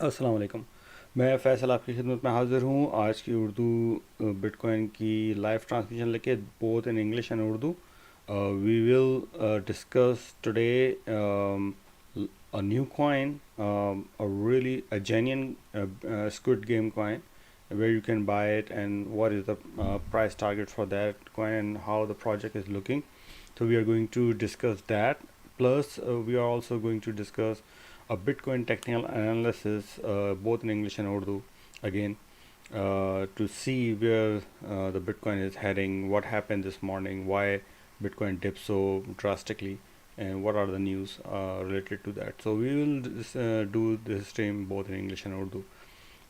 अस्सलाम वालेकुम। मैं फ़ैसल आपकी खिदमत में हाज़िर हूँ आज की उर्दू बिटकॉइन की लाइव ट्रांसमिशन लेके both in English and Urdu. We will discuss today a new coin, a really a genuine Squid Game coin, where you can buy it and what is the price target for that coin and how the project is looking. So we are going to discuss that. Plus, we are also going to discuss a Bitcoin technical analysis, both in English and Urdu, again, to see where the Bitcoin is heading, what happened this morning, why Bitcoin dipped so drastically, and what are the news related to that. So we will do this stream both in English and Urdu.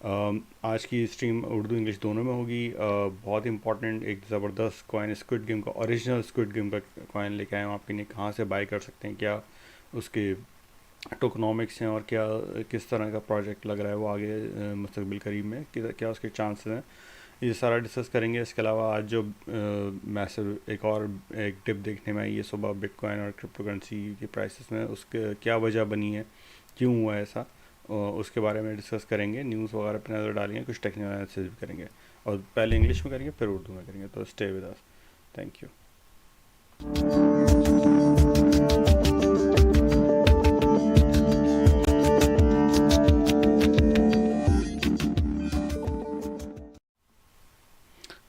आज की stream Urdu English दोनों में होगी। बहुत important एक ज़बरदस्त coin squid game का original squid game का कॉइन लेके आए हैं। आप इन्हें कहाँ से बाय कर सकते हैं, क्या उसके टोकनॉमिक्स हैं और क्या किस तरह का प्रोजेक्ट लग रहा है वो आगे मुस्तकबिल करीब में क्या उसके चांसेस हैं, ये सारा डिस्कस करेंगे। इसके अलावा आज जो मैसिव एक डिप देखने में आई है सुबह बिटकॉइन और क्रिप्टो करेंसी की प्राइसेस में, उसके क्या वजह बनी है, क्यों हुआ ऐसा, उसके बारे में डिस्कस करेंगे। न्यूज़ वगैरह पर नज़र डालेंगे, कुछ टेक्निकल एनालिसिस भी करेंगे और पहले इंग्लिश में करेंगे फिर उर्दू में करेंगे। तो stay with us. Thank you.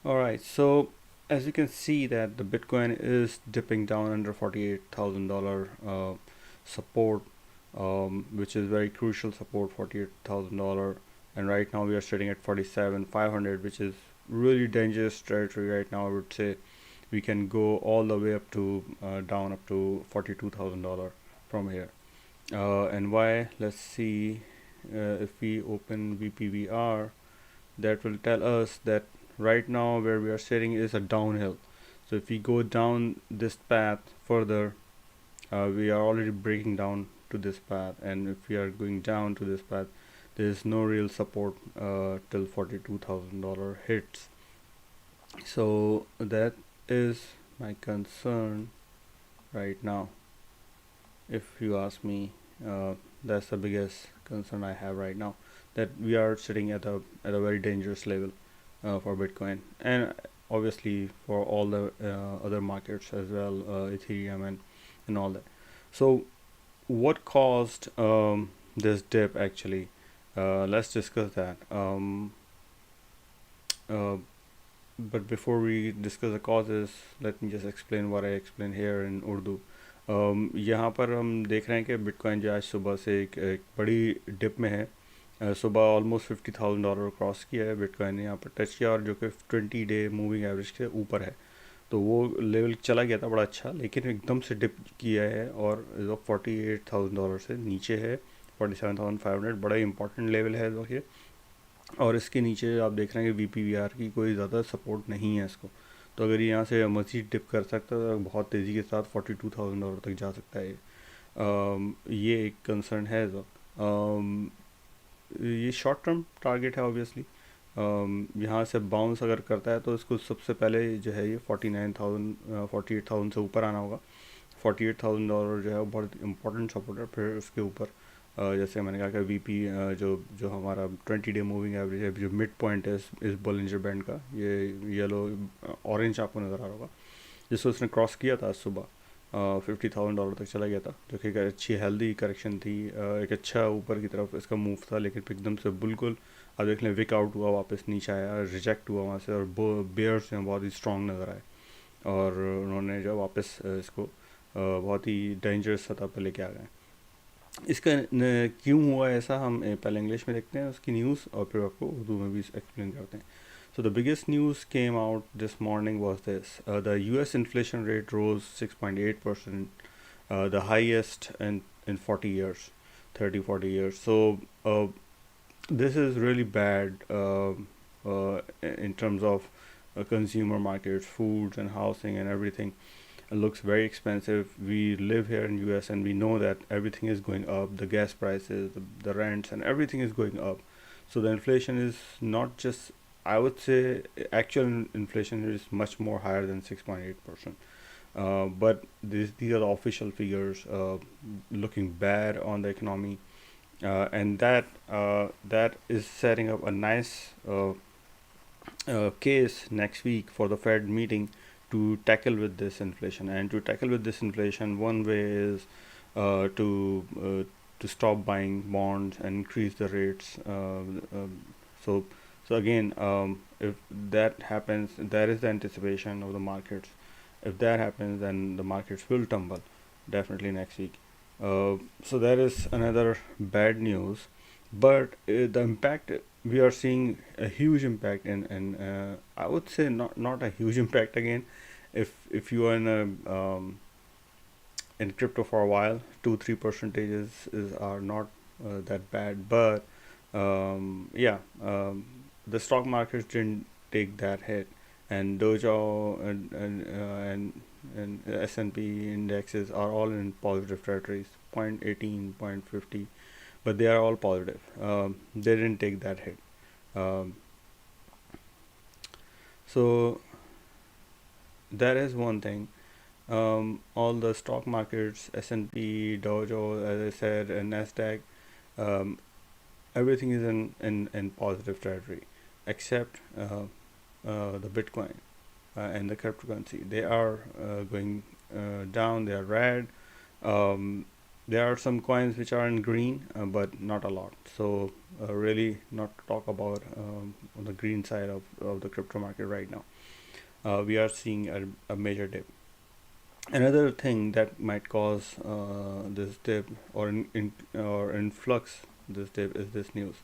All right, so as you can see that the Bitcoin is dipping down under $48,000 support, which is very crucial support, $48,000, and right now we are sitting at 47,500, which is really dangerous territory right now. I would say we can go all the way up to down up to $42,000 from here. And why? Let's see. If we open VPVR, that will tell us that right now where we are sitting is a downhill. So if we go down this path further, we are already breaking down to this path, and if we are going down to this path, there is no real support till $42,000 hits. So that is my concern right now. If you ask me, that's the biggest concern I have right now, that we are sitting at a very dangerous level for Bitcoin, and obviously for all the other markets as well, Ethereum and all that. So what caused this dip actually? Let's discuss that. Uh, but before we discuss the causes, let me just explain what I explained here in Urdu. यहाँ पर हम देख रहे हैं कि bitcoin जो आज सुबह से एक बड़ी डिप में है। सुबह ऑलमोस्ट $50,000 क्रॉस किया है बिटकॉइन ने, यहाँ पर टच किया, और जो कि 20 डे मूविंग एवरेज के ऊपर है। तो वो लेवल चला गया था बड़ा अच्छा, लेकिन एकदम से डिप किया है और $48,000 से नीचे है, 47,500, बड़ा इंपॉर्टेंट लेवल है जो कि। और इसके नीचे आप देख रहे हैं कि VPVR की कोई ज़्यादा सपोर्ट नहीं है इसको। तो अगर ये यहाँ से मज़ीद डिप कर सकता है तो बहुत तेज़ी के साथ $42,000 तक जा सकता है। ये एक कंसर्न है जो ये शॉर्ट टर्म टारगेट है ऑब्वियसली। यहाँ से बाउंस अगर करता है तो इसको सबसे पहले जो है ये 48,000 से ऊपर आना होगा। $48,000 जो है वो बहुत इंपॉर्टेंट सपोर्ट है। फिर उसके ऊपर जैसे मैंने कहा कि VP जो जो हमारा 20 डे मूविंग एवरेज है, जो मिड पॉइंट है इस बॉलिंजर बैंड का, ये येलो ऑरेंज आपको नज़र आ रहा होगा, जिसको उसने क्रॉस किया था सुबह, $50,000 तक चला गया था, जो कि एक अच्छी हेल्दी करेक्शन थी, एक अच्छा ऊपर की तरफ इसका मूव था। लेकिन फिर एकदम से बिल्कुल आप देख लें विक आउट हुआ, वापस नीचे आया, रिजेक्ट हुआ वहाँ से, और बेयर्स हैं बहुत ही स्ट्रॉन्ग नज़र आए, और उन्होंने जो वापस इसको बहुत ही डेंजरस सतह पर लेके आ गए। इसका क्यों हुआ ऐसा हम पहले इंग्लिश में देखते हैं उसकी न्यूज़, और फिर आपको उर्दू में भी एक्सप्लेन करते हैं। So the biggest news came out this morning was this: the U.S. inflation rate rose 6.8%, the highest in 40 years, 30-40 years. So this is really bad in terms of consumer markets, foods and housing and everything. It looks very expensive. We live here in US and we know that everything is going up. The gas prices, the rents, and everything is going up. So the inflation is not just, I would say actual inflation is much more higher than 6.8%. But these are the official figures looking bad on the economy. and that is setting up a nice case next week for the Fed meeting to tackle with this inflation. And to tackle with this inflation, one way is uh, to uh, to stop buying bonds and increase the rates. So so again, if that happens, there is the anticipation of the markets. If that happens, then the markets will tumble definitely next week. So that is another bad news, but the impact, we are seeing a huge impact in I would say not a huge impact again. If you are in crypto for a while, 2-3 percentages is are not that bad, but yeah, the stock markets didn't take that hit, and Dojo and S&P indexes are all in positive territories, 0.18, 0.50, but they are all positive. They didn't take that hit. Um, so that is one thing. All the stock markets, S&P, Dow Jones, as I said, and Nasdaq, um, everything is in positive territory, except the Bitcoin and the cryptocurrency. They are going down. They are red. Um, there are some coins which are in green, but not a lot. So really, not to talk about on the green side of the crypto market right now. We are seeing a major dip. Another thing that might cause this dip or influx this dip is this news.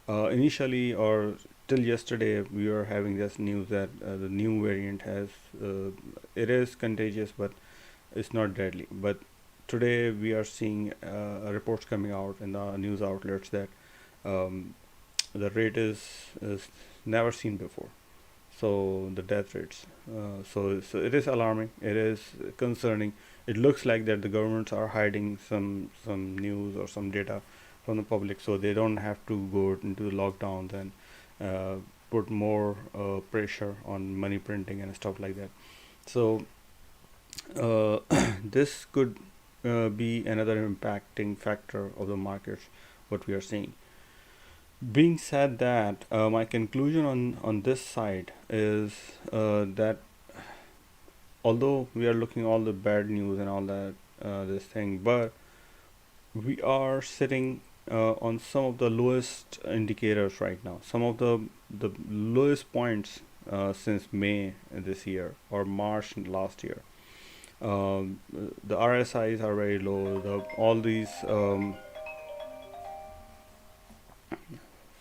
Initially, or till yesterday, we were having this news that the new variant has it is contagious, but it's not deadly. But today we are seeing reports coming out in the news outlets that um, the rate is never seen before. So the death rates, so it is alarming, it is concerning. It looks like that the governments are hiding some news or some data from the public, so they don't have to go into lockdowns and uh, put more pressure on money printing and stuff like that. So this could be another impacting factor of the markets, what we are seeing. Being said that, my conclusion on this side is that although we are looking all the bad news and all that this thing, but we are sitting on some of the lowest indicators right now. Some of the lowest points since May this year or March last year. The RSIs are very low. All these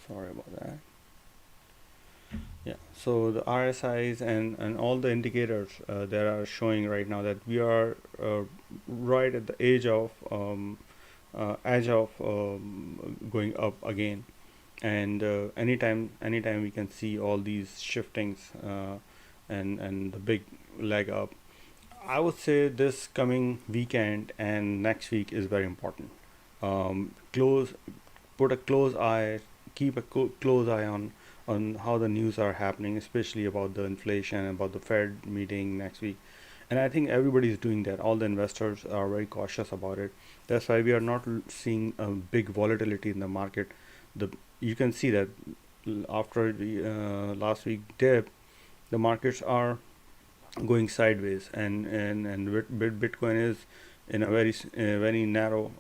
sorry about that. Yeah, so the RSIs and all the indicators that are showing right now that we are right at the edge of going up again, and anytime we can see all these shiftings and the big leg up. I would say this coming weekend and next week is very important. Close Put a close eye, keep a close eye on how the news are happening, especially about the inflation, about the Fed meeting next week. And I think everybody is doing that. All the investors are very cautious about it. That's why we are not seeing a big volatility in the market. The You can see that after the last week dip, the markets are going sideways, and Bitcoin is in a very narrow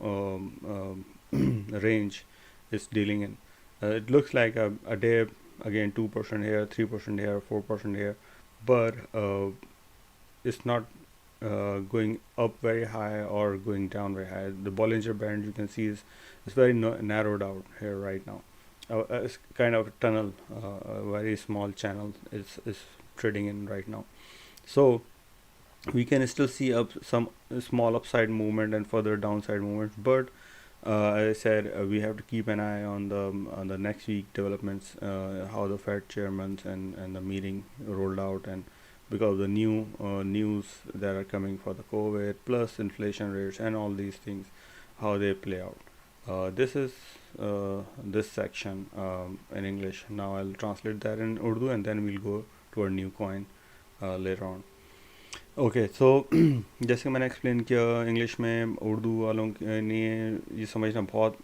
range it's dealing in. It looks like a day again, 2% here, 3% here, 4% here, but it's not going up very high or going down very high. The Bollinger Band, you can see, is very narrowed out here right now. It's kind of a tunnel, a very small channel is trading in right now. So we can still see up some small upside movement and further downside movements, but as I said, we have to keep an eye on the next week developments, how the Fed chairman and the meeting rolled out, and because of the new news that are coming for the COVID plus inflation rates and all these things, how they play out. This is this section in English. Now I'll translate that in Urdu, and then we'll go to our new coin later on. Okay so जैसे कि मैंने explain किया English में, उर्दू वालों के लिए ये समझना बहुत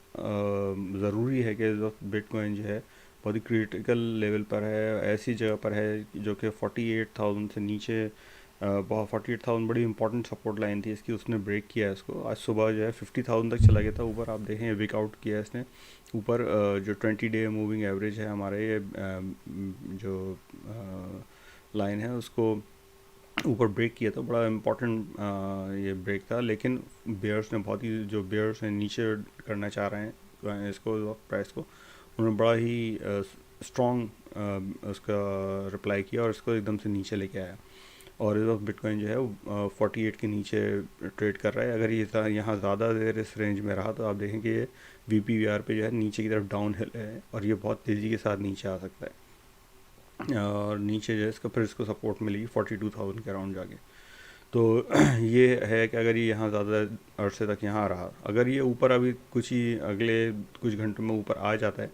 ज़रूरी है कि जो बिटकॉइन जो है बहुत ही क्रिटिकल लेवल पर है, ऐसी जगह पर है जो कि 48,000 से नीचे, बहुत 48,000 बड़ी इंपॉर्टेंट सपोर्ट लाइन थी इसकी, उसने ब्रेक किया है इसको। आज सुबह जो है 50,000 तक चला गया था ऊपर, आप देखें विक आउट किया है इसने ऊपर। जो 20 डे मूविंग एवरेज है हमारे, ये जो लाइन है उसको ऊपर ब्रेक किया था, बड़ा इम्पोर्टेंट ये ब्रेक था। लेकिन बेयर्स ने बहुत ही, जो बेयर्स हैं नीचे करना चाह रहे हैं इसको प्राइस को, उन्होंने बड़ा ही स्ट्रॉन्ग उसका रिप्लाई किया और इसको एकदम से नीचे लेके आया। और इस वक्त बिटकॉइन जो है वो 48 के नीचे ट्रेड कर रहा है। अगर ये यहाँ ज़्यादा देर इस रेंज में रहा तो आप देखें कि ये VPVR पे जो है नीचे की तरफ डाउन हिल है और ये बहुत तेज़ी के साथ नीचे आ सकता है। और नीचे जो है इसका फिर इसको सपोर्ट मिलेगी 42,000 के अराउंड जाके। तो ये है कि अगर ये यहाँ ज़्यादा अरसे तक यहाँ रहा, अगर ये ऊपर अभी कुछ ही अगले कुछ घंटों में ऊपर आ जाता है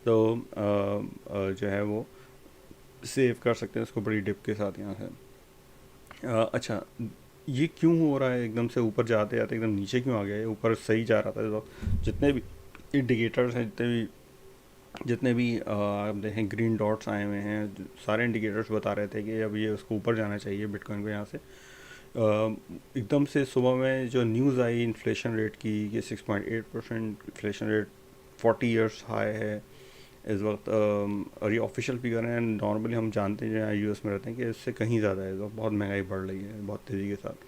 तो जो है वो सेव कर सकते हैं इसको बड़ी डिप के साथ यहाँ से। अच्छा, ये क्यों हो रहा है एकदम से ऊपर जाते जाते एकदम नीचे क्यों आ गया? ये ऊपर सही जा रहा था, तो जितने भी इंडिकेटर्स हैं, जितने भी आप देखें ग्रीन डॉट्स आए हुए हैं, सारे इंडिकेटर्स बता रहे थे कि अब ये उसको ऊपर जाना चाहिए बिटकॉइन को यहाँ से। एकदम से सुबह में जो न्यूज़ आई इन्फ्लेशन रेट की कि 6.8% इन्फ्लेशन रेट 40 इयर्स हाई है इस वक्त, और ये ऑफिशियल फिगर है। नॉर्मली हम जानते हैं जो US में रहते हैं कि इससे कहीं ज़्यादा है, इस वक्त बहुत महंगाई बढ़ रही है बहुत तेज़ी के साथ।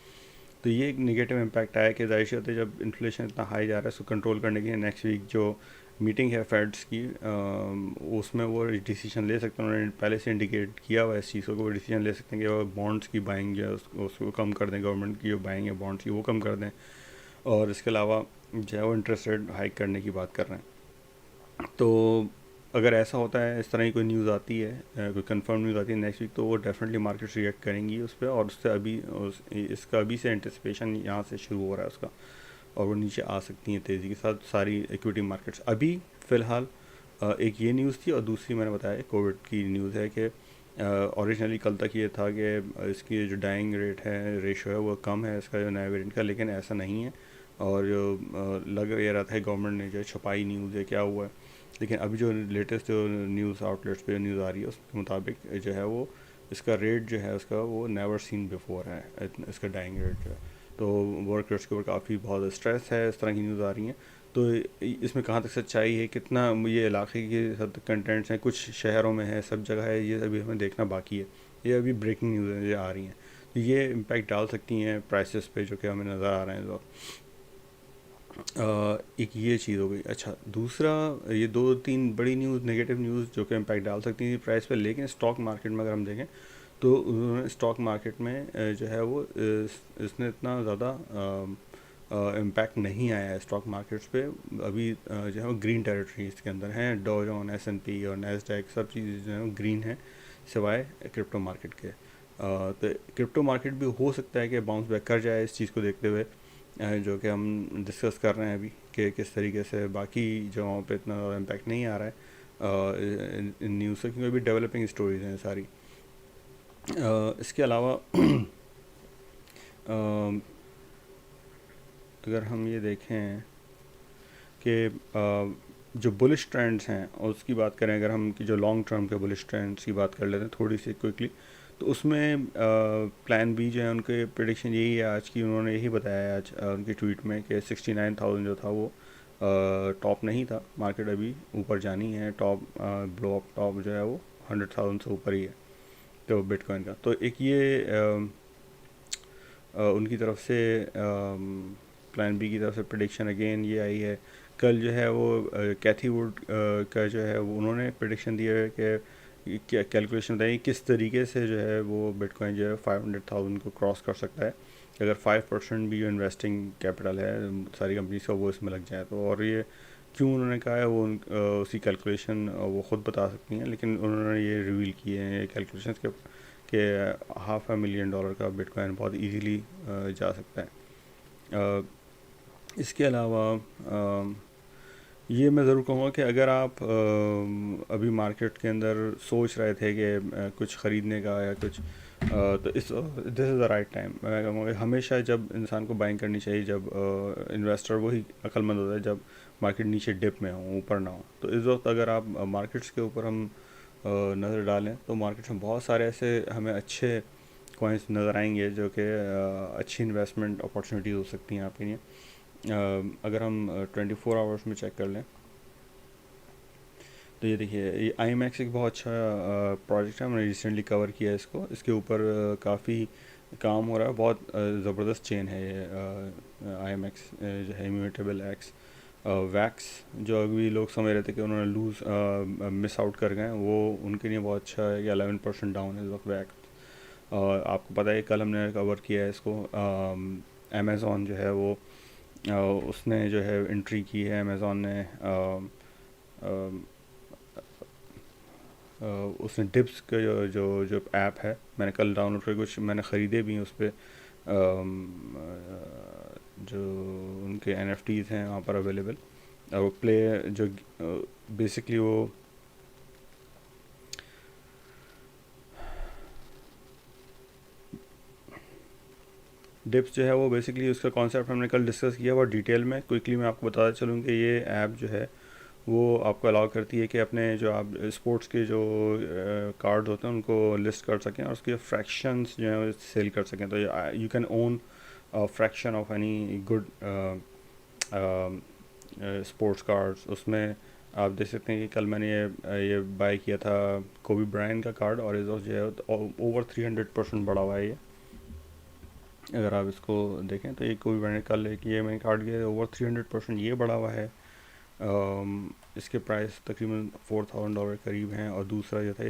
तो ये एक निगेटिव इम्पैक्ट आया कि ज़ाहिर सी बात है जब इन्फ्लेशन इतना हाई जा रहा है उसको कंट्रोल करने के लिए नेक्स्ट वीक जो मीटिंग है फेड्स की, उसमें वो डिसीजन ले सकते हैं। उन्होंने पहले से इंडिकेट किया हुआ इस चीज़ को, वो डिसीजन ले सकते हैं कि वो बॉन्ड्स की बाइंग जो है उसको कम कर दें, गवर्नमेंट की जो बाइंग है बॉन्ड्स की वो कम कर दें, और इसके अलावा जो है वो इंटरेस्ट रेट हाइक करने की बात कर रहे हैं। तो अगर ऐसा होता है, इस तरह की कोई न्यूज़ आती है, कोई कंफर्म न्यूज़ आती है नेक्स्ट वीक, तो वो डेफिनेटली मार्केट्स रिएक्ट करेंगी उस पर, और उससे इसका अभी से एंटिसिपेशन यहाँ से शुरू हो रहा है उसका, और वो नीचे आ सकती हैं तेज़ी के साथ सारी इक्विटी मार्केट्स। अभी फ़िलहाल एक ये न्यूज़ थी, और दूसरी मैंने बताया कोविड की न्यूज़ है कि ओरिजिनली कल तक ये था कि इसकी जो डाइंग रेट है, रेशो है, वो कम है इसका जो नया वेरिएंट का, लेकिन ऐसा नहीं है। और जो लग ये रहा था गवर्नमेंट ने जो छुपाई न्यूज़ है क्या हुआ है, लेकिन अभी जो लेटेस्ट जो न्यूज़ आउटलेट्स पे न्यूज़ आ रही है उसके मुताबिक जो है वो इसका रेट जो है उसका वो नेवर सीन बिफोर है, इसका डाइंग रेट जो है। तो वर्कर्स के ऊपर काफ़ी बहुत स्ट्रेस है, इस तरह की न्यूज़ आ रही हैं। तो इसमें कहाँ तक सच्चाई है, कितना ये इलाके के हद तक कंटेंट्स हैं, कुछ शहरों में है, सब जगह है, ये अभी हमें देखना बाकी है। ये अभी ब्रेकिंग न्यूज़ है ये आ रही हैं, तो ये इम्पैक्ट डाल सकती हैं प्राइसेस पे जो कि हमें नज़र आ रहे हैं इस वक्त। एक ये चीज़ हो गई। अच्छा, दूसरा, ये दो तीन बड़ी न्यूज़, नेगेटिव न्यूज़ जो कि इम्पैक्ट डाल सकती थी प्राइस पे, लेकिन स्टॉक मार्केट में अगर हम देखें तो उन्होंने स्टॉक मार्केट में जो है वो इसने इतना ज़्यादा इम्पैक्ट नहीं आया है स्टॉक मार्केट्स पे। अभी जो है वो ग्रीन टेरिटरी इसके अंदर हैं, डॉ जोन, S&P और नैस्डैक, सब चीज़ें जो है वो ग्रीन है सिवाय क्रिप्टो मार्केट के। तो क्रिप्टो मार्केट भी हो सकता है कि बाउंस बैक कर जाए इस चीज़ को देखते हुए, जो कि हम डिस्कस कर रहे हैं अभी कि किस तरीके से बाकी जगहों पे इतना ज़्यादा इम्पैक्ट नहीं आ रहा है इन न्यूज़ से, क्योंकि अभी डेवलपिंग स्टोरीज हैं सारी। इसके अलावा अगर हम ये देखें कि जो बुलिश ट्रेंड्स हैं और उसकी बात करें, अगर हम कि जो लॉन्ग टर्म के बुलिश ट्रेंड्स की बात कर लेते हैं थोड़ी सी क्विकली, तो उसमें प्लान बी जो है उनके प्रेडिक्शन यही है आज की, उन्होंने यही बताया आज उनकी ट्वीट में कि 69,000 जो था वो टॉप नहीं था, मार्केट अभी ऊपर जानी है, टॉप ब्लो अप टॉप जो है वो 100,000 से ऊपर ही है तो बिटकॉइन का। तो एक ये उनकी तरफ से प्लान बी की तरफ से प्रेडिक्शन अगेन ये आई है। कल जो है वो कैथी वुड का जो है वो उन्होंने प्रेडिक्शन दिया है कि क्या कैलकुलेशन बताइए किस तरीके से जो है वो बिटकॉइन जो है 500,000 को क्रॉस कर सकता है, अगर 5% भी जो इन्वेस्टिंग कैपिटल है सारी कंपनीज का वो इसमें लग जाए तो। और ये क्यों उन्होंने कहा है वो उसी कैलकुलेशन वो ख़ुद बता सकती हैं, लेकिन उन्होंने ये रिवील किए हैं ये कैलकुलेशन कि $500,000 का बिटकॉइन बहुत इजीली जा सकता है। इसके अलावा ये मैं ज़रूर कहूँगा कि अगर आप अभी मार्केट के अंदर सोच रहे थे कि कुछ ख़रीदने का या कुछ तो this is the right time. मैं कहूँगा हमेशा जब इंसान को बाइंग करनी चाहिए जब इन्वेस्टर वही अक्लमंद होता है जब मार्केट नीचे डिप में हो, ऊपर ना हो। तो इस वक्त अगर आप मार्केट्स के ऊपर हम नज़र डालें तो मार्केट्स में बहुत सारे ऐसे हमें अच्छे कॉइन्स नज़र आएंगे जो कि अच्छी इन्वेस्टमेंट अपॉर्चुनिटीज़ हो सकती हैं आपके लिए। अगर हम 24 आवर्स में चेक कर लें तो ये देखिए, ये आई एम एक्स एक बहुत अच्छा प्रोजेक्ट है। हमने रिसेंटली कवर किया है इसको। इसके ऊपर काफ़ी काम हो रहा है। बहुत ज़बरदस्त चेन है ये आई एम एक्स जो है, इम्यूटेबल एक्स वैक्स। जो अभी लोग समझ रहे थे कि उन्होंने लूज़ मिस आउट कर गए, वो उनके लिए बहुत अच्छा है कि 11% डाउन है इस वक्त वैक्स। आपको पता है कल हमने कवर किया है इसको। अमेज़ॉन जो है वो उसने जो है एंट्री की है। अमेज़ॉन ने उसने डिप्स के जो जो ऐप है, मैंने कल डाउनलोड करके कुछ मैंने ख़रीदे भी हैं उस पर। जो उनके NFTs हैं वहाँ पर अवेलेबल, और वो प्ले जो बेसिकली वो डिप्स जो है वो बेसिकली उसका कॉन्सेप्ट हमने कल डिस्कस किया बहुत डिटेल में। क्विकली मैं आपको बताता चलूँ कि ये ऐप जो है वो आपको अलाउ करती है कि अपने जो आप स्पोर्ट्स के जो कार्ड होते हैं उनको लिस्ट कर सकें और उसके फ्रैक्शंस जो है सेल कर सकें। तो you can own fraction of any good sports cards. उसमें आप देख सकते हैं कि कल मैंने ये बाय किया था कोबी ब्रायन का कार्ड, और जो है ओवर 300% बढ़ा हुआ है ये। अगर आप इसको देखें तो ये कोबी ब्रायन कल एक ये मैंने कार्ड किया ओवर 300% ये बढ़ा हुआ है। इसके प्राइस तकरीबन $4,000 करीब हैं। और दूसरा जो था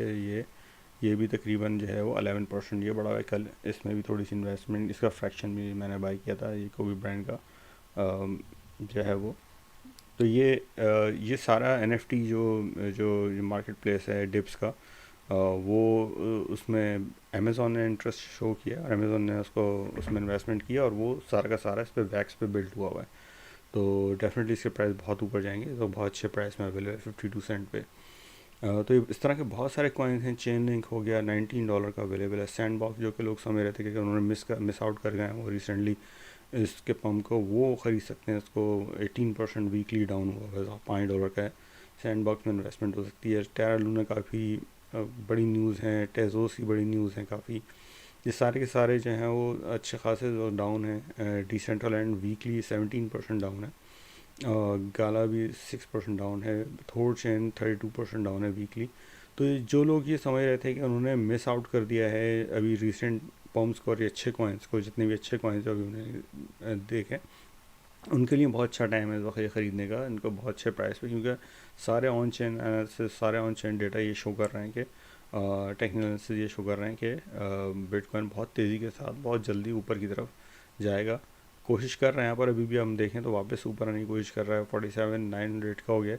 ये भी तकरीबन जो है वो 11% ये बढ़ा हुआ है। कल इसमें भी थोड़ी सी इन्वेस्टमेंट, इसका फ्रैक्शन भी मैंने बाय किया था ये कोबी ब्रांड का जो है वो। तो ये सारा NFT जो जो मार्केट प्लेस है डिप्स का, वो उसमें अमेज़ॉन ने इंटरेस्ट शो किया और अमेज़ॉन ने उसको उसमें इन्वेस्टमेंट किया, और वो सारा का सारा इस पर वैक्स पे बिल्ड हुआ हुआ है। तो डेफिनेटली इसके प्राइस बहुत ऊपर जाएंगे। तो बहुत अच्छे प्राइस में अवेलेबल है 52 सेंट पे। तो इस तरह के बहुत सारे कॉइन्स हैं। चेन लिंक हो गया $19 का अवेलेबल है। सैंड बॉक्स जो कि लोग समझ रहे थे कि उन्होंने मिस आउट कर गए हैं, वो रिसेंटली इसके पम्प को वो ख़रीद सकते हैं। इसको 18% वीकली डाउन हुआ है, $5 का है। सैंड बॉक्स में इन्वेस्टमेंट हो सकती है। टेरा लूना काफ़ी बड़ी न्यूज़ हैं। टेजोस की बड़ी न्यूज़ हैं काफ़ी। ये सारे के सारे जो हैं वो अच्छे खासे जो डाउन हैं। डिसेंट्रलैंड वीकली 17% डाउन है। गाला भी 6% डाउन है। थोर चेन 32% डाउन है वीकली। तो जो लोग ये समझ रहे थे कि उन्होंने मिस आउट कर दिया है अभी रिसेंट पम्प्स को और ये अच्छे कॉइन्स को, जितने भी अच्छे कॉइन्स अभी उन्हें देखे, उनके लिए बहुत अच्छा टाइम है इस वक्त ये ख़रीदने का, इनको बहुत अच्छे प्राइस पे। क्योंकि सारे ऑन चेन एनालिसिस, सारे ऑन चेन डेटा ये शो कर रहे हैं कि टेक्निकल एनालिसिस ये शो कर रहे हैं कि बिटकॉइन बहुत तेज़ी के साथ बहुत जल्दी ऊपर की तरफ जाएगा। कोशिश कर रहे हैं यहाँ पर, अभी भी हम देखें तो वापस ऊपर आने की कोशिश कर रहा है। 47,900 का हो गया।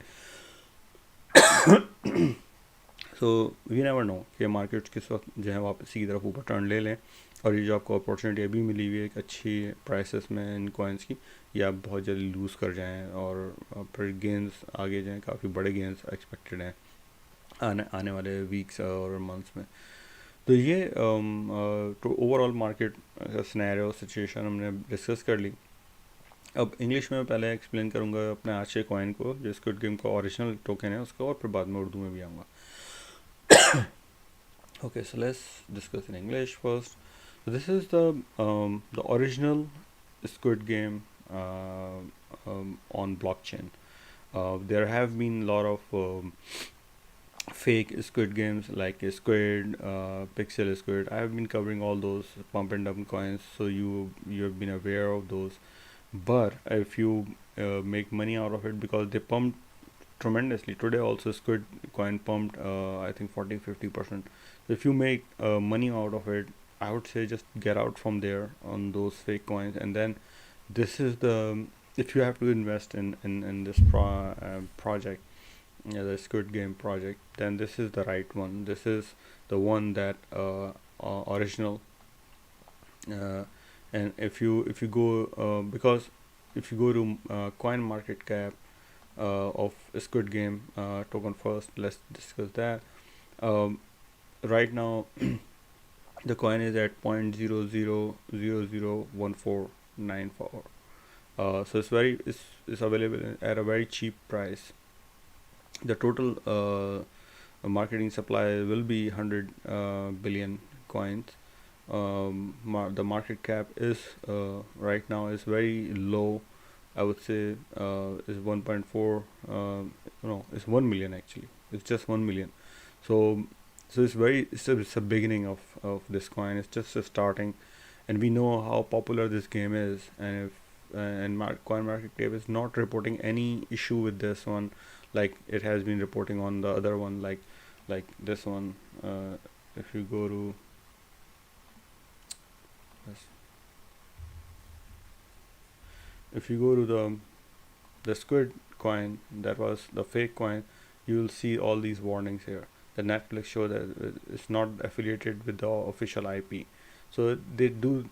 सो वी नेवर नो कि मार्केट्स किस वक्त जो है वापस की तरफ ऊपर टर्न ले लें। और ये जो आपको अपॉर्चुनिटी अभी मिली हुई है एक अच्छी प्राइसेस में इन कॉइन्स की, ये आप बहुत जल्दी लूज़ कर जाएं और फिर गेंस आगे जाएं। काफ़ी बड़े गेंस एक्सपेक्टेड हैं आने वाले वीक्स और मंथ्स में। तो ये तो ओवरऑल मार्केट सिनेरियो सिचुएशन हमने डिस्कस कर ली। अब इंग्लिश में पहले एक्सप्लेन करूँगा अपने आज के कॉइन को, जो स्क्विड गेम का ओरिजिनल टोकन है उसका, और फिर बाद में उर्दू में भी आऊँगा। Okay, so let's discuss in English first. So this is the original Squid Game on blockchain. There have been a lot of fake Squid games like Squid, Pixel Squid. I have been covering all those pump and dump coins, so you have been aware of those. But if you make money out of it, because they pump tremendously today, also Squid coin pumped I think 40-50%. So if you make money out of it, I would say just get out from there on those fake coins. And then this is the, if you have to invest in this project, yeah, the Squid Game project, then this is the right one. This is the one that original. And if you go because if you go to coin market cap of Squid Game token first, let's discuss that. Right now The coin is at 0.00001494. So it's available at a very cheap price. The total marketing supply will be 100 billion coins. The market cap is right now is very low. I would say is 1.4. No, it's 1 million actually. It's just 1 million. So it's a beginning of this coin. It's just starting, and we know how popular this game is. And if coin market cap is not reporting any issue with this one, like it has been reporting on the other one, like this one. If you go to if you go to the Squid coin, that was the fake coin, you will see all these warnings here. The Netflix show that it's not affiliated with the official IP, so they do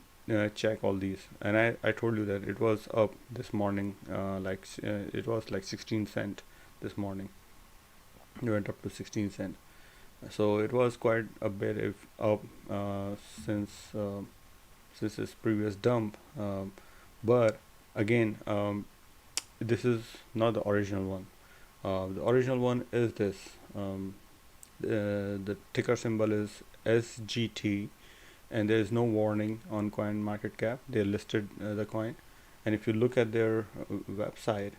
check all these. And I told you that it was up this morning, it was like 16 cent this morning. It went up to 16 cent, so it was quite a bit if up since its previous dump. But again, this is not the original one. The original one is this. The ticker symbol is SGT, and there is no warning on coin market cap. They listed the coin, and if you look at their website,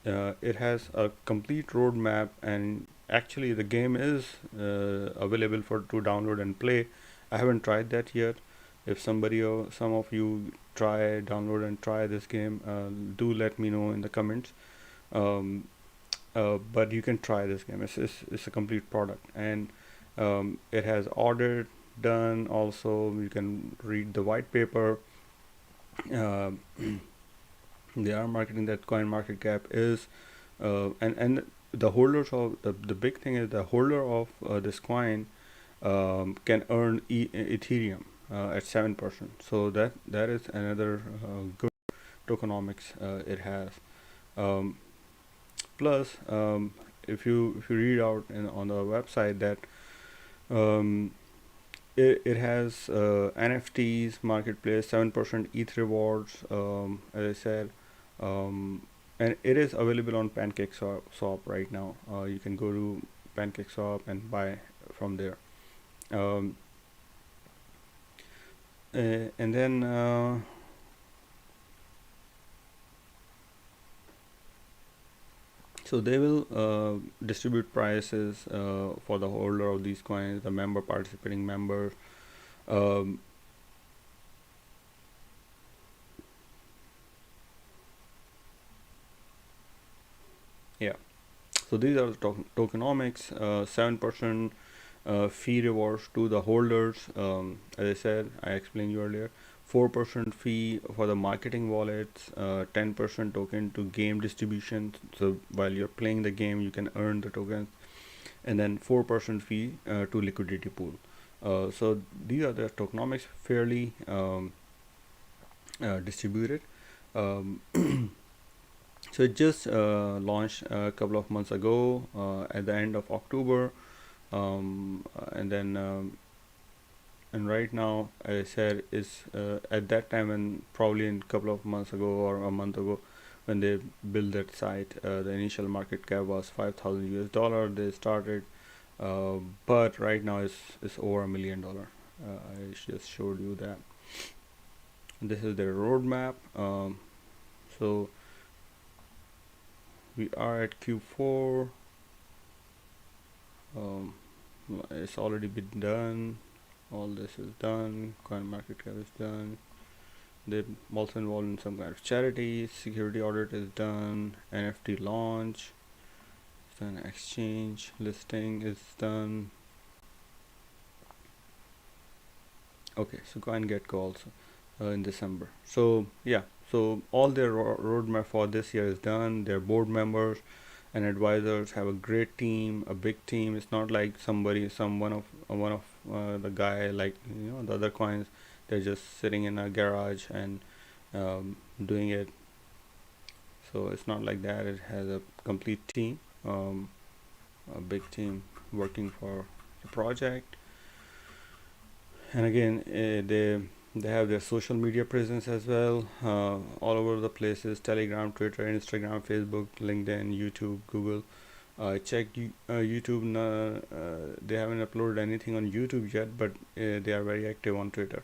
it has a complete roadmap, and actually the game is available for to download and play. I haven't tried that yet. If somebody or some of you download and try this game, do let me know in the comments. um, but you can try this game. It's a complete product, and it has audit done. Also, you can read the white paper. uh, they are marketing that coin market cap is and the holders of the big thing is the holder of this coin can earn Ethereum at 7%. So that is another good tokenomics it has. Um, Plus, if you read out on the website that um, it has NFTs marketplace, 7% ETH rewards, as I said, and it is available on PancakeSwap right now. You can go to PancakeSwap and buy from there. Um, and then so they will distribute prices for the holder of these coins, the participating members. Um, yeah. So these are the tokenomics. 7% fee rewards to the holders. As I said, I explained you earlier. 4% fee for the marketing wallets. 10% token to game distribution. So while you're playing the game, you can earn the tokens, and then 4% fee to liquidity pool. So these are the tokenomics, fairly distributed. Um, so it just launched a couple of months ago at the end of October, and then and right now, as I said, is at that time, and probably in a couple of months ago or a month ago, when they built that site, the initial market cap was 5,000 US dollar. They started, but right now it's over $1 million. I just showed you that. This is their roadmap. So we are at Q4. Um, it's already been done. All this is done. Coin market cap is done. They're also involved in some kind of charity. Security audit is done. NFT launch is done. Exchange listing is done. Okay, so CoinGecko also in December. So yeah, so all their roadmap for this year is done. Their board members and advisors have a great team, a big team. It's not like one of the guy, like the other coins. They're just sitting in a garage and doing it. So it's not like that. It has a complete team, a big team working the project. And again, they have their social media presence as well, all over the places: Telegram, Twitter, Instagram, Facebook, LinkedIn, YouTube, Google. I checked YouTube. They haven't uploaded anything on YouTube yet, but they are very active on Twitter.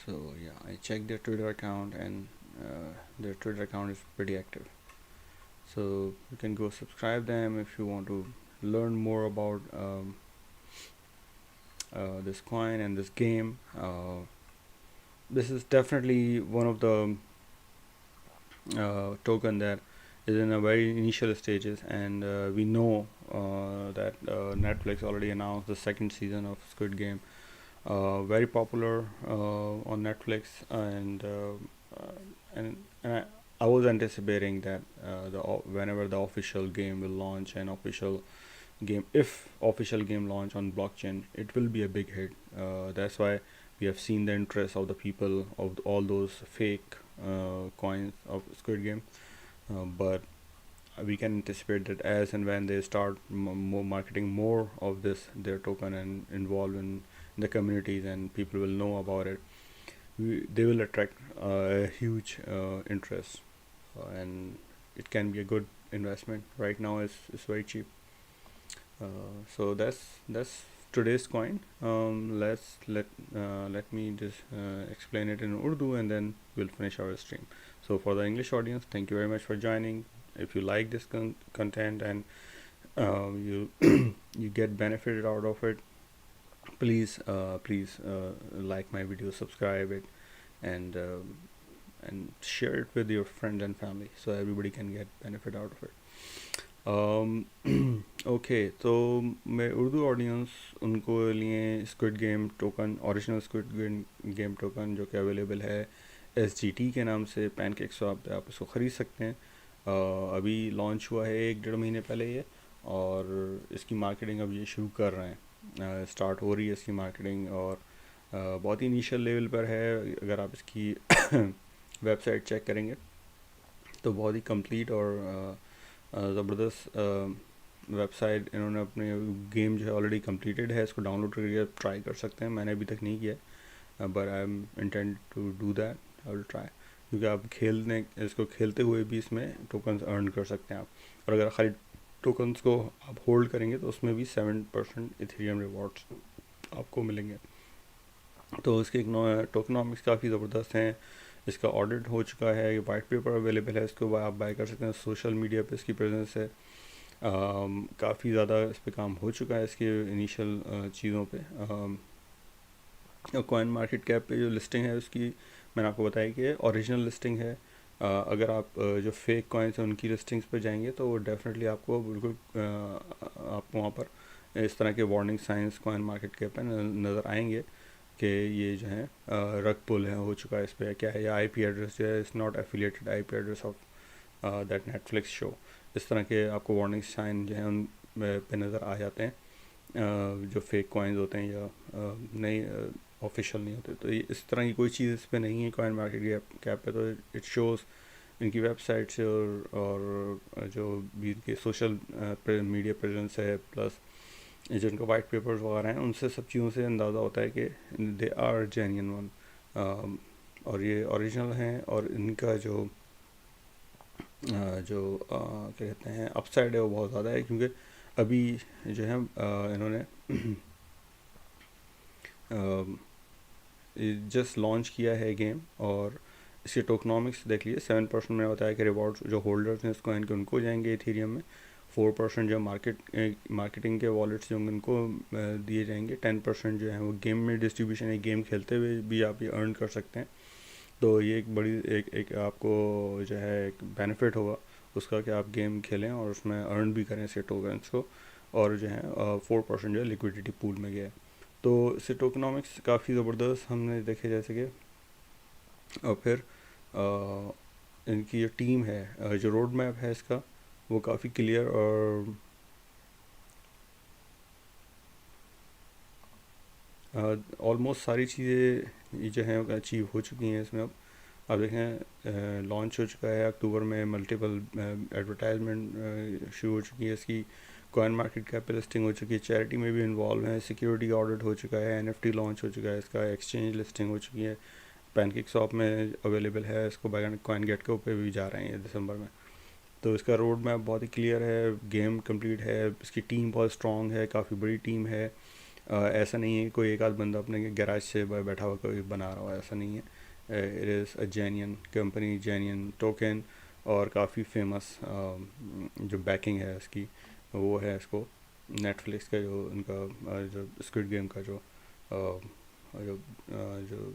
So yeah, I checked their Twitter account, and their Twitter account is pretty active. So you can go subscribe them if you want to learn more about this coin and this game. This is definitely one of the token that is in a very initial stages, and we know that Netflix already announced the second season of Squid Game. Very popular on Netflix, and I was anticipating that whenever the official game will launch, and if official game launch on blockchain, it will be a big hit. That's why we have seen the interest of the people of all those fake coins of Squid Game. But we can anticipate that as and when they start more marketing more of their token and involve in the communities, and people will know about it, they will attract a huge interest, and it can be a good investment. Right now it's very cheap. So that's today's coin. Let me just explain it in Urdu, and then we'll finish our stream. So for the English audience, thank you very much for joining. If you like this content, and you you get benefited out of it, please like my video, subscribe it, and share it with your friends and family, so everybody can get benefit out of it. Okay तो मैं Urdu audience उनको लिए squid game token, original squid game token जो कि available है SGT के नाम से पैनकेक स्वैप पे, आप इसको ख़रीद सकते हैं. अभी लॉन्च हुआ है 1-1.5 महीने पहले ये, और इसकी मार्केटिंग अब ये शुरू कर रहे हैं. स्टार्ट हो रही है इसकी मार्केटिंग, और बहुत ही इनिशियल लेवल पर है. अगर आप इसकी वेबसाइट चेक करेंगे तो बहुत ही कंप्लीट और ज़बरदस्त वेबसाइट. इन्होंने अपने गेम जो है ऑलरेडी कंप्लीटेड है, इसको डाउनलोड करके आप ट्राई कर सकते हैं. मैंने अभी तक नहीं किया, but I am intend to do that. I will try, क्योंकि आप इसको खेलते हुए भी इसमें टोकन्स अर्न कर सकते हैं आप. और अगर खाली टोकन्स को आप होल्ड करेंगे तो उसमें भी 7% इथेरियम रिवॉर्ड्स आपको मिलेंगे. तो इसके टोकनॉमिक्स काफ़ी ज़बरदस्त हैं. इसका ऑडिट हो चुका है, ये वाइट पेपर अवेलेबल है, इसको आप बाय कर सकते हैं. सोशल मीडिया पे इसकी प्रेजेंस है. काफ़ी ज़्यादा इस पे काम हो चुका है इसके इनिशियल चीज़ों पे. कॉइन मार्केट कैप पे जो लिस्टिंग है उसकी मैंने आपको बताया कि ओरिजिनल लिस्टिंग है. अगर आप जो फेक कॉइन्स हैं उनकी लिस्टिंग्स पे जाएंगे तो वो डेफिनेटली आपको बिल्कुल आपको वहाँ पर इस तरह के warning science coin market cap पे नज़र आएंगे कि ये जो है रग पुल है, हो चुका है. इस पर क्या है, या IP एड्रेस जो है is not affiliated IP address of that Netflix show. इस तरह के आपको वार्निंग साइन जो है उन पे नज़र आ जाते हैं जो फेक कॉइन्स होते हैं या नहीं ऑफिशियल नहीं होते. तो ये इस तरह की कोई चीज़ इस पर नहीं है कॉइन मार्केट कैप पे. तो इट शोज़ इनकी वेबसाइट से और जो भी इनके सोशल मीडिया प्रेजेंस है, प्लस जो इनका वाइट पेपर्स वगैरह हैं, उनसे सब चीज़ों से अंदाज़ा होता है कि दे आर जेन्युइन वन, और ये ओरिजिनल हैं. और इनका जो क्या कहते हैं अपसाइड है वो बहुत ज़्यादा है, क्योंकि अभी जो है इन्होंने जस्ट लॉन्च किया है गेम, और इसके टोकनॉमिक्स देख लीजिए. 7% में बताया कि रिवॉर्ड्स जो होल्डर्स हैं इसको इनके उनको जाएंगे इथेरियम में. 4% जो मार्केटिंग के वॉलेट्स जो उनको दिए जाएंगे. 10% जो है वो गेम में डिस्ट्रीब्यूशन है, गेम खेलते हुए भी आप ये अर्न कर सकते हैं. तो ये एक बड़ी एक आपको जो है एक बेनिफिट होगा उसका कि आप गेम खेलें और उसमें अर्न भी करें इसके टोकन्स को. और जो है 4% जो है लिक्विडिटी पूल में गया है. तो इससे टोकनॉमिक्स काफ़ी ज़बरदस्त हमने देखे जैसे कि. और फिर इनकी जो टीम है, जो रोड मैप है इसका, वो काफ़ी क्लियर और ऑलमोस्ट सारी चीज़ें जो हैं अचीव हो चुकी हैं इसमें. अब आप देखें लॉन्च हो चुका है अक्टूबर में, मल्टीपल एडवर्टाइजमेंट शुरू हो चुकी है इसकी, कॉइन मार्केट कैप पे लिस्टिंग हो चुकी है, चैरिटी में भी इन्वॉल्व है, सिक्योरिटी ऑडिट हो चुका है, एनएफटी लॉन्च हो चुका है इसका, एक्सचेंज लिस्टिंग हो चुकी है, पैनकेक शॉप में अवेलेबल है, इसको कॉइन गेट के ऊपर भी जा रहे हैं दिसंबर में। तो इसका रोड मैप बहुत ही क्लियर है, गेम कंप्लीट है, इसकी टीम बहुत स्ट्रॉन्ग है, काफ़ी बड़ी टीम है। ऐसा नहीं है कोई एक आध बंदा अपने गैराज से बैठा हुआ कोई बना रहा है, ऐसा नहीं है। It is a genuine company, genuine token, और काफ़ी फेमस जो बैकिंग है इसकी वो है इसको नेटफ्लिक्स का जो उनका जो स्क्विड गेम का जो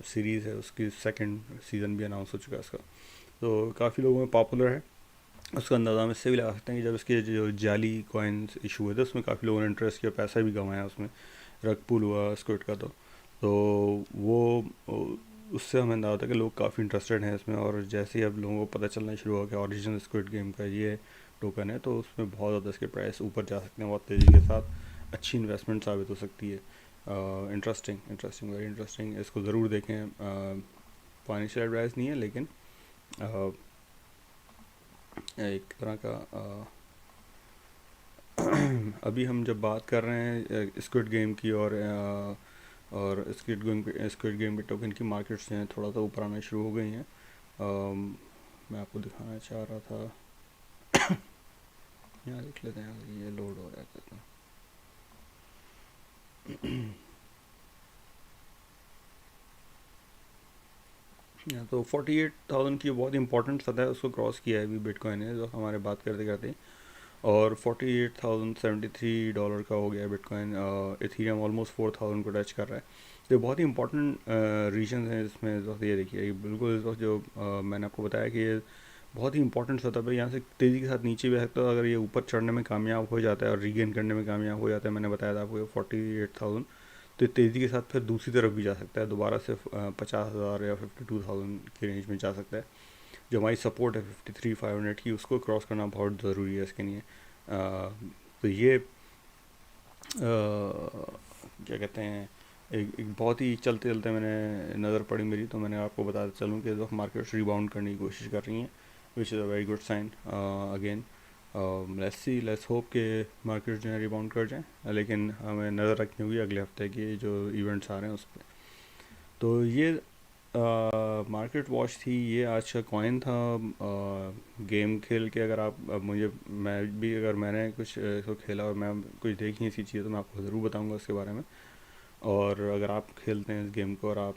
सीरीज़ है उसकी सेकंड सीज़न भी अनाउंस हो चुका है इसका, तो काफ़ी लोगों में पॉपुलर है। उसका अंदाज़ा हम इससे भी लगा सकते हैं कि जब इसके जो जाली कॉइन्स इशू हुए थे उसमें काफ़ी लोगों ने इंटरेस्ट किया, पैसा भी कमाया उसमें, रग पुल हुआ स्क्विड का। तो वो उससे हमें अंदाज़ा था कि लोग काफ़ी इंटरेस्टेड हैं इसमें, और जैसे ही अब लोगों को पता चलना शुरू हुआ कि ओरिजिनल स्क्विड गेम का ये टोकन है, तो उसमें बहुत ज़्यादा इसके प्राइस ऊपर जा सकते हैं बहुत तेज़ी के साथ, अच्छी इन्वेस्टमेंट साबित हो सकती है। इंटरेस्टिंग वेरी इंटरेस्टिंग, इसको ज़रूर देखें। फाइनेंशियल एडवाइस नहीं है, लेकिन एक तरह का अभी हम जब बात कर रहे हैं स्क्विड गेम की और स्क्विड गेम के टोकन की मार्केट्स जो हैं थोड़ा सा ऊपर आना शुरू हो गई हैं। मैं आपको दिखाना चाह रहा था, यहाँ देख लेते हैं, ये लोड हो रहा है तो 48,000 की बहुत इंपॉर्टेंट सतह है, उसको क्रॉस किया है अभी बिटकॉइन है जो हमारे बात करते करते, और $48,073 का हो गया है बिटकॉइन। इथीरियम ऑलमोस्ट 4,000 को टच कर रहा है। तो ये बहुत ही इंपॉर्टेंट रीजन है इसमें। इस वक्त ये देखिए बिल्कुल इस वक्त जो मैंने आपको बताया कि ये बहुत ही इंपॉर्टेंट सतह पर यहाँ से तेज़ी के साथ नीचे भी है, तो अगर ये ऊपर चढ़ने में कामयाब हो जाता है और रीगेन करने में कामयाब हो जाता है, मैंने बताया था आपको 48,000, तो तेज़ी के साथ फिर दूसरी तरफ भी जा सकता है, दोबारा से 50,000 या 52,000 के रेंज में जा सकता है। जो हमारी सपोर्ट है 53,500 की, उसको क्रॉस करना बहुत ज़रूरी है इसके लिए। तो ये क्या कहते हैं, एक बहुत ही चलते चलते मैंने नज़र पड़ी मेरी, तो मैंने आपको बताते चलूँ कि मार्केट्स रिबाउंड करने की कोशिश कर रही हैं, which is a very good sign. Again let's hope के मार्केट जो है रिबाउंड कर जाएँ, लेकिन हमें नज़र रखनी होगी अगले हफ्ते के जो इवेंट्स आ रहे हैं उस पर। तो ये मार्केट वॉच थी, ये आज का कॉइन था। गेम खेल के अगर आप मैं भी अगर मैंने कुछ इसको खेला और मैं कुछ देखी ऐसी चीज़, तो मैं आपको ज़रूर बताऊंगा उसके बारे में। और अगर आप खेलते हैं इस गेम को और आप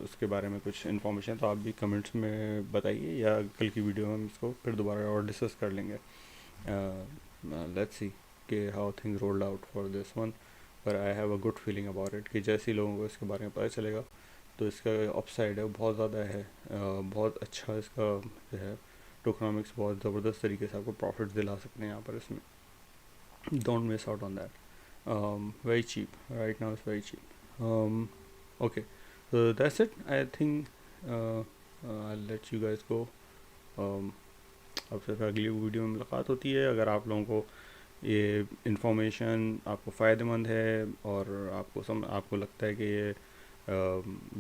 उसके बारे में कुछ इन्फॉर्मेशन, तो आप भी कमेंट्स में बताइए, या कल की वीडियो में हम इसको फिर दोबारा और डिस्कस कर लेंगे। लेट्स सी कि how things rolled out for this one, पर I have a good feeling about it कि जैसे ही लोगों को इसके बारे में पता चलेगा, तो इसका अपसाइड है वो बहुत ज़्यादा है। बहुत अच्छा इसका जो है टोकनॉमिक्स बहुत ज़बरदस्त तरीके से आपको प्रॉफिट दिला सकते हैं यहाँ पर इसमें। Don't miss out on that. Very cheap right now, it's very cheap. Okay, so that's it. I think I'll let you guys go. अब सिर्फ अगली वीडियो में मुलाकात होती है। अगर आप लोगों को ये इन्फॉर्मेशन आपको फ़ायदेमंद है और आपको लगता है कि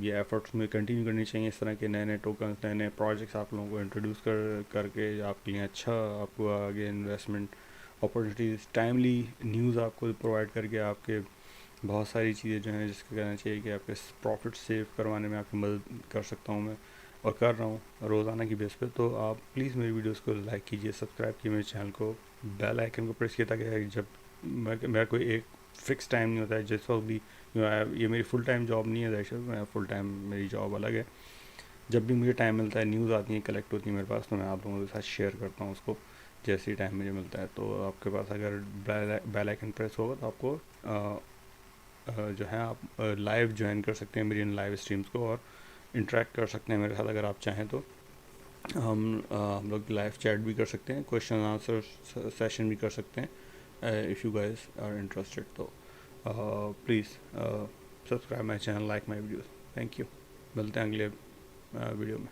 ये एफ़र्ट्स में कंटिन्यू करनी चाहिए, इस तरह के नए नए टोकन्स, नए नए प्रोजेक्ट्स आप लोगों को इंट्रोड्यूस करके आपके लिए अच्छा, आपको आगे इन्वेस्टमेंट अपॉर्चुनिटीज़, टाइमली न्यूज़ आपको प्रोवाइड करके आपके बहुत सारी चीज़ें जो हैं जिसका कहना चाहिए कि आपके प्रॉफिट सेव करवाने में आपकी मदद कर सकता हूँ मैं, और कर रहा हूँ रोज़ाना की बेस पे। तो आप प्लीज़ मेरी वीडियोस को लाइक कीजिए, सब्सक्राइब कीजिए मेरे चैनल को, बेल आइकन को प्रेस किया, ताकि जब मेरा कोई एक फ़िक्स टाइम नहीं होता है, जिस वक्त भी ये मेरी फुल टाइम जॉब नहीं है दरअसल, मैं फुल टाइम मेरी जॉब अलग है। जब भी मुझे टाइम मिलता है, न्यूज़ आती है, कलेक्ट होती है मेरे पास, तो मैं आप लोगों के साथ शेयर करता हूँ उसको जैसे ही टाइम मुझे मिलता है। तो आपके पास अगर बेल आइकन प्रेस होगा तो आपको जो है आप लाइव ज्वाइन कर सकते हैं मेरी इन लाइव स्ट्रीम्स को, और इंटरेक्ट कर सकते हैं मेरे साथ अगर आप चाहें तो। हम लोग लाइव चैट भी कर सकते हैं, क्वेश्चन आंसर सेशन भी कर सकते हैं if you guys are interested. तो please subscribe my channel, like my videos. Thank you, मिलते हैं अगले वीडियो में।